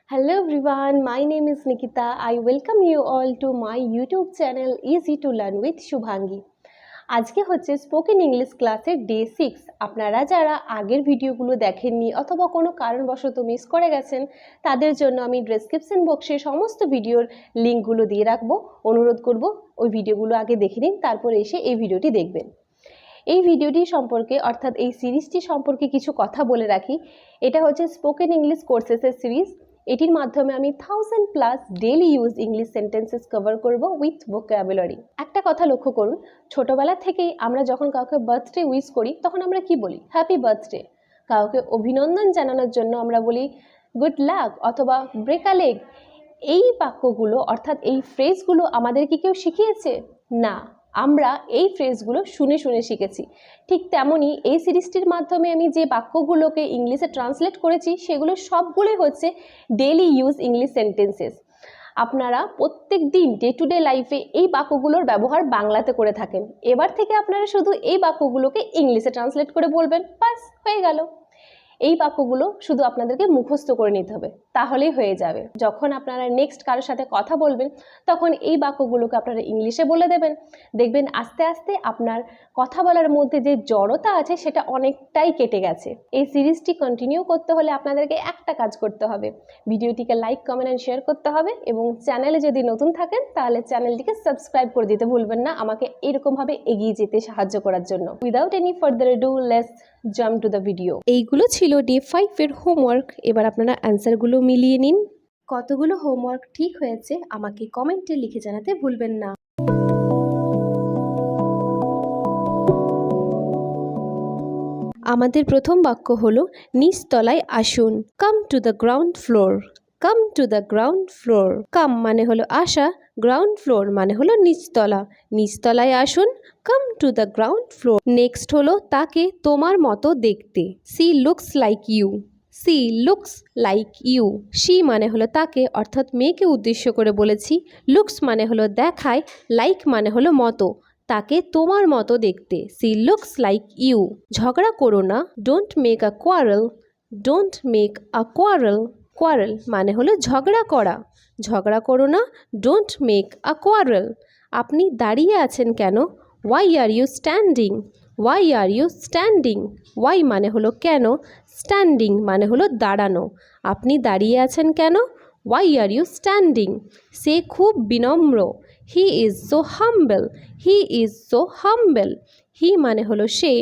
Hello everyone, my name is Nikita. I welcome you all to my YouTube channel Easy to Learn with Shubhangi. আজকে হচ্ছে spoken English ক্লাসের day 6। আপনারা যারা আগের ভিডিওগুলো দেখেননি অথবা কোনো কারণবশত মিস করে গেছেন তাদের জন্য আমি ডেসক্রিপশন বক্সে সমস্ত ভিডিওর লিঙ্কগুলো দিয়ে রাখবো। অনুরোধ করব ওই ভিডিওগুলো আগে দেখে নিন, তারপর এসে এই ভিডিওটি দেখবেন। এই ভিডিওটি সম্পর্কে অর্থাৎ এই সিরিজটি সম্পর্কে কিছু কথা বলে রাখি। এটা হচ্ছে স্পোকেন ইংলিশ কোর্সেসের সিরিজ। এটির মাধ্যমে আমি 1000+ daily use English sentences cover করব উইথ ভোকাবুলারি। একটা কথা লক্ষ্য করুন, ছোটবেলা থেকেই আমরা যখন কাউকে বার্থডে উইশ করি তখন আমরা কি বলি? Happy birthday. কাউকে অভিনন্দন জানানোর জন্য আমরা বলি গুড লাক অথবা ব্রেক আ লেগ। এই বাক্যগুলো অর্থাৎ এই ফ্রেজগুলো আমাদের কি কেউ শিখিয়েছে? না, আমরা এই ফ্রেজগুলো শুনে শুনে শিখেছি। ঠিক তেমনই এই সিরিজটির মাধ্যমে আমি যে বাক্যগুলোকে ইংলিশে ট্রান্সলেট করেছি সেগুলো সবগুলোই হচ্ছে ডেইলি ইউজ ইংলিশ সেন্টেন্সেস। আপনারা প্রত্যেক দিন ডে টু ডে লাইফে এই বাক্যগুলোর ব্যবহার বাংলাতে করে থাকেন। এবার থেকে আপনারা শুধু এই বাক্যগুলোকে ইংলিশে ট্রান্সলেট করে বলবেন, বাস হয়ে গেল। এই বাক্যগুলো শুধু আপনাদেরকে মুখস্থ করে নিতে হবে, তাহলেই হয়ে যাবে। যখন আপনারা নেক্সট কারোর সাথে কথা বলবেন তখন এই বাক্যগুলোকে আপনারা ইংলিশে বলে দেবেন। দেখবেন আস্তে আস্তে আপনার কথা বলার মধ্যে যে জড়তা আছে সেটা অনেকটাই কেটে গেছে। এই সিরিজটি কন্টিনিউ করতে হলে আপনাদেরকে একটা কাজ করতে হবে, ভিডিওটিকে লাইক, কমেন্ট অ্যান্ড শেয়ার করতে হবে এবং চ্যানেলে যদি নতুন থাকেন তাহলে চ্যানেলটিকে সাবস্ক্রাইব করে দিতে ভুলবেন না, আমাকে এরকমভাবে এগিয়ে যেতে সাহায্য করার জন্য। Without any further do let's jump to the video. এইগুলো ছিল ডে 5 এর হোমওয়ার্ক। এবার আপনারা অ্যান্সারগুলো মিলিয়ে নিন। কতগুলো হোমওয়ার্ক ঠিক হয়েছে আমাকে কমেন্টে লিখে জানাতে ভুলবেন না। আমাদের প্রথম বাক্য হলো নিচতলায় আসুন। Come to the ground floor. Come to the ground floor. Come মানে হলো আসা, গ্রাউন্ড ফ্লোর মানে হলো নিচতলা। নিচতলায় আসুন, come to the ground floor. Next হলো তাকে তোমার মতো দেখতে। She looks like you. She looks like you. She মানে হলো তাকে অর্থাৎ মেয়েকে উদ্দেশ্য করে বলেছি। লুকস মানে হলো দেখায়, লাইক মানে হলো মতো। তাকে তোমার মতো দেখতে। She looks like you. ঝগড়া করো না। Don't make a quarrel. Don't make a quarrel. Quarrel মানে হলো ঝগড়া করা। ঝগড়া করো না। Don't make a quarrel. আপনি দাঁড়িয়ে আছেন কেন? Why are you standing. Why are you standing. Why মানে হলো কেন, স্ট্যান্ডিং মানে হলো দাঁড়ানো। আপনি দাঁড়িয়ে আছেন কেন? Why are you standing. সে খুব বিনম্র। He is so humble. He is so humble. He মানে হলো সে,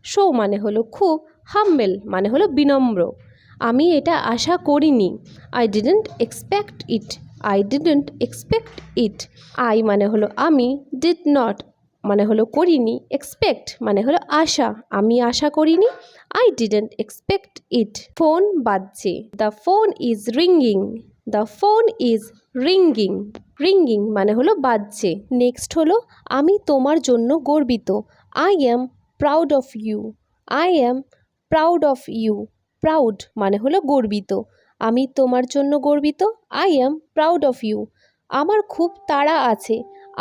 সো মানে হলো খুব, হাম্বল মানে হলো বিনম্র। আমি এটা আশা করিনি। I didn't expect it. I didn't expect it. I মানে হলো আমি, ডিড নট মানে হলো করিনি, এক্সপেক্ট মানে হলো আশা, আমি আশা করিনি। I didn't expect it. Phone বাজছে। The phone is ringing. The phone is ringing. Ringing মানে হলো বাজছে। নেক্সট হলো আমি তোমার জন্য গর্বিত। I am proud of you. I am proud of you. Proud মানে হলো গর্বিত। আমি তোমার জন্য গর্বিত। I am proud of you. আমার খুব তাড়া আছে।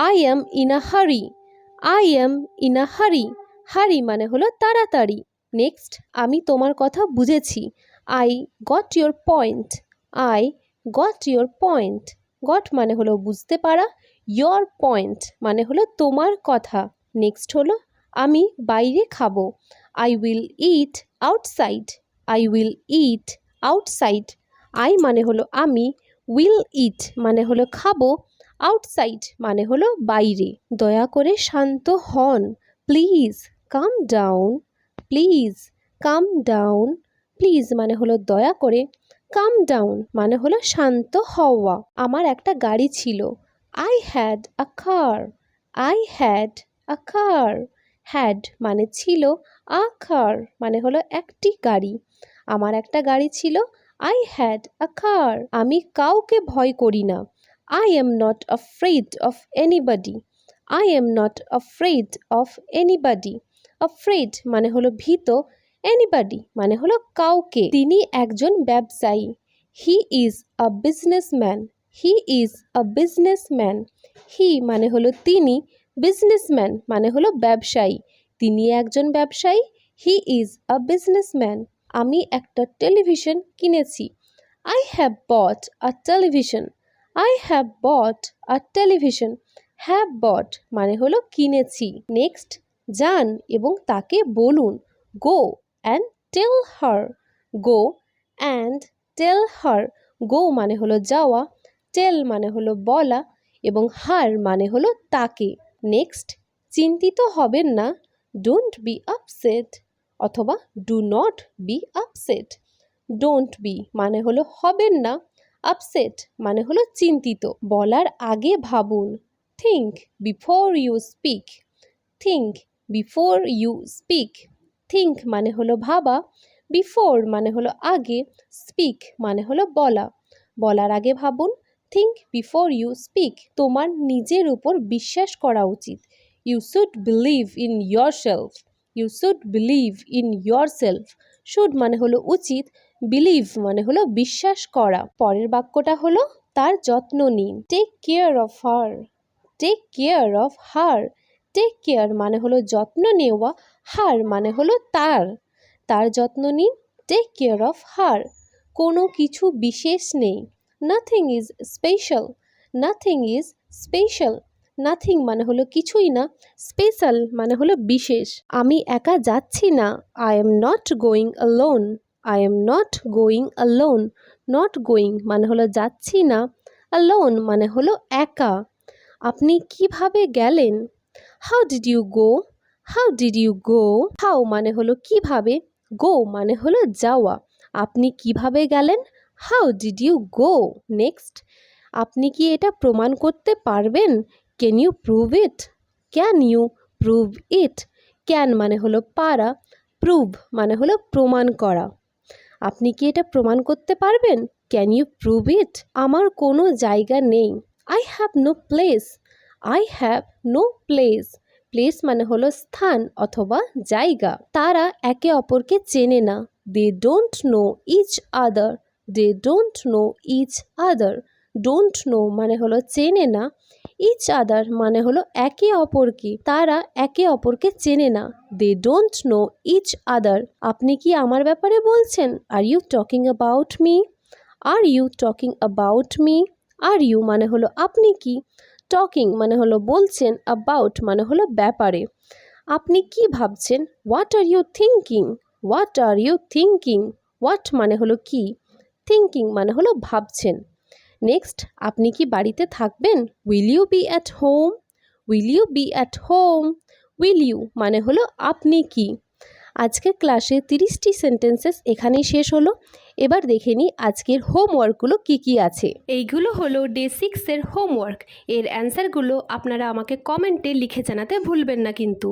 আই অ্যাম ইন আ হারি। আই অ্যাম ইন আ হারি। হারি মানে হলো তাড়াতাড়ি। নেক্সট আমি তোমার কথা বুঝেছি। I got your point. I got your point. Goat মানে হলো বুঝতে পারা, ইয়োর পয়েন্ট মানে হলো তোমার কথা। নেক্সট হলো আমি বাইরে খাবো। I will eat outside. I will eat outside. I মানে হলো আমি, উইল ইট মানে হলো খাবো, আউটসাইড মানে হলো বাইরে। দয়া করে শান্ত হন। Please calm down. Please calm down. Please মানে হলো দয়া করে, কাম ডাউন মানে হলো শান্ত হওয়া। আমার একটা গাড়ি ছিল। I had a car. I had a car. Had মানে ছিল, আ কার মানে হলো একটি গাড়ি। আমার একটা গাড়ি ছিল। আই হ্যাড আ কার। আমি কাউকে ভয় করি না। I am not afraid of anybody. I am not afraid of anybody. Afraid মানে হলো ভীত, anybody মানে হলো কাউকে। তিনি একজন ব্যবসায়ী। He is a businessman. He is a businessman. He মানে হলো তিনি, businessman মানে হলো ব্যবসায়ী। তিনি একজন ব্যবসায়ী। He is a businessman. আমি একটা টেলিভিশন কিনেছি। I have bought a television. I have bought a television. Have bought মানে হলো কিনেছি। নেক্সট, যান এবং তাকে বলুন। Go and tell her. Go and tell her. Go মানে হলো যাওয়া, tell মানে হলো বলা এবং her মানে হলো তাকে। নেক্সট, চিন্তিত হবেন না। Don't be upset অথবা do not be upset. Don't be মানে হলো হবেন না, আপসেট মানে হলো চিন্তিত। বলার আগে ভাবুন। Think before you speak. Think before you speak. Think মানে হলো ভাবা, before মানে হলো আগে, speak মানে হলো বলা। বলার আগে ভাবুন। Think before you speak. তোমার নিজের উপর বিশ্বাস করা উচিত। You should believe in yourself. You should believe in yourself. Should মানে হলো উচিত, বিলিভ মানে হলো বিশ্বাস করা। পরের বাক্যটা হলো তার যত্ন নিন। Take care of her. Take care of her. Take care মানে হলো যত্ন নেওয়া, হার মানে হলো তার। তার যত্ন নিন। Take care of her. কোনো কিছু বিশেষ নেই। Nothing is special. Nothing is special. Nothing মানে হলো কিছুই না, স্পেশাল মানে হলো বিশেষ। আমি একা যাচ্ছি না। I am not going alone. I am not going alone. Not going মানে হলো যাচ্ছি না, alone মানে হলো একা। আপনি কিভাবে গেলেন? How did you go? How did you go? How মানে হলো কিভাবে, go মানে হলো যাওয়া। আপনি কিভাবে গেলেন? How did you go? Next, আপনি কি এটা প্রমাণ করতে পারবেন? Can you prove it? Can you prove it? Can মানে হলো পারা, prove মানে হলো প্রমাণ করা। আপনি কি এটা প্রমাণ করতে পারবেন? Can you prove it? আমার কোনো জায়গা নেই। I have no place. I have no place. Place মানে হলো স্থান অথবা জায়গা। তারা একে অপরকে চেনে না। They don't know each other. They don't know each other. Don't know মানে হলো চেনে না, ইচ আদার মানে হলো একে অপরকে। তারা একে অপরকে চেনে না। They don't know each other. আপনি কি আমার ব্যাপারে বলছেন? Are you talking about me? Are you talking about me? Are you মানে হলো আপনি কি, টকিং মানে হলো বলছেন, অ্যাবাউট মানে হলো ব্যাপারে। আপনি কি ভাবছেন? What are you thinking? What are you thinking? What মানে হলো কি, থিঙ্কিং মানে হলো ভাবছেন। নেক্সট, আপনি কি বাড়িতে থাকবেন? Will you be at home? Will you be at home? Will you মানে হলো আপনি কি। আজকের ক্লাসে 30টি সেন্টেন্সেস এখানেই শেষ হলো। এবার দেখে নিই আজকের হোমওয়ার্কগুলো কি কি আছে। এইগুলো হলো ডে 6-এর হোমওয়ার্ক। এর অ্যান্সারগুলো আপনারা আমাকে কমেন্টে লিখে জানাতে ভুলবেন না কিন্তু।